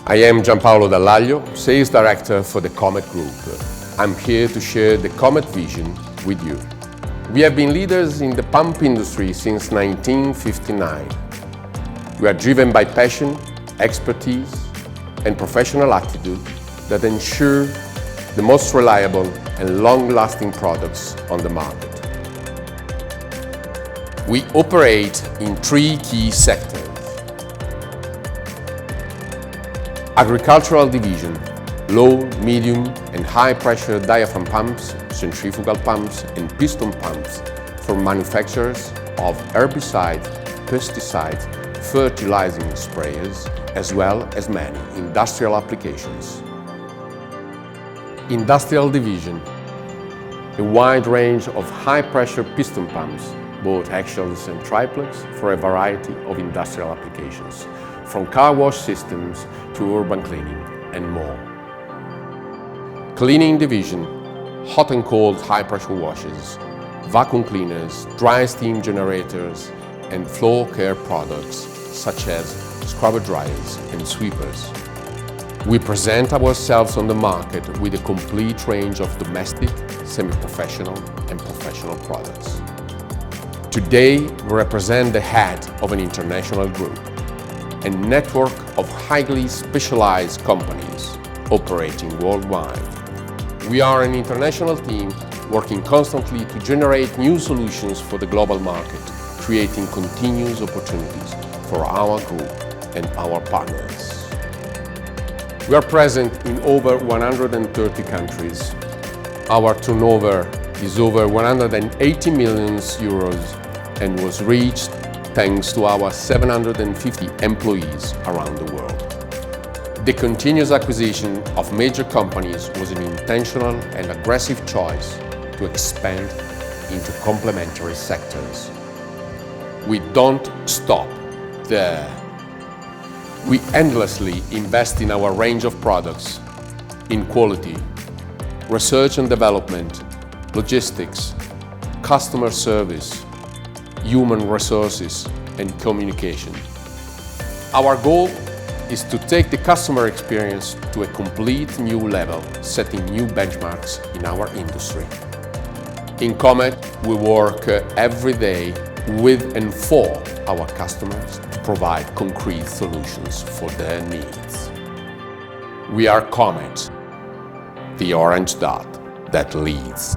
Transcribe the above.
I am Gianpaolo Dallaglio, Sales Director for the Comet Group. I'm here to share the Comet vision with you. We have been leaders in the pump industry since 1959. We are driven by passion, expertise, and professional attitude that ensure the most reliable and long-lasting products on the market. We operate in three key sectors. Agricultural division, low, medium and high pressure diaphragm pumps, centrifugal pumps and piston pumps for manufacturers of herbicide, pesticide, fertilizing sprayers, as well as many industrial applications. Industrial division, a wide range of high pressure piston pumps, both axials and triplex, for a variety of industrial applications, from car wash systems to urban cleaning and more. Cleaning division, hot and cold high pressure washes, vacuum cleaners, dry steam generators and floor care products such as scrubber dryers and sweepers. We present ourselves on the market with a complete range of domestic, semi-professional and professional products. Today, we represent the head of an international group, a network of highly specialized companies operating worldwide. We are an international team working constantly to generate new solutions for the global market, creating continuous opportunities for our group and our partners. We are present in over 130 countries. Our turnover is over 180 million euros and was reached thanks to our 750 employees around the world. The continuous acquisition of major companies was an intentional and aggressive choice to expand into complementary sectors. We don't stop there. We endlessly invest in our range of products, in quality, research and development, logistics, customer service, human resources and communication. Our goal is to take the customer experience to a complete new level, setting new benchmarks in our industry. In Comet, we work every day with and for our customers to provide concrete solutions for their needs. We are Comet, the orange dot that leads.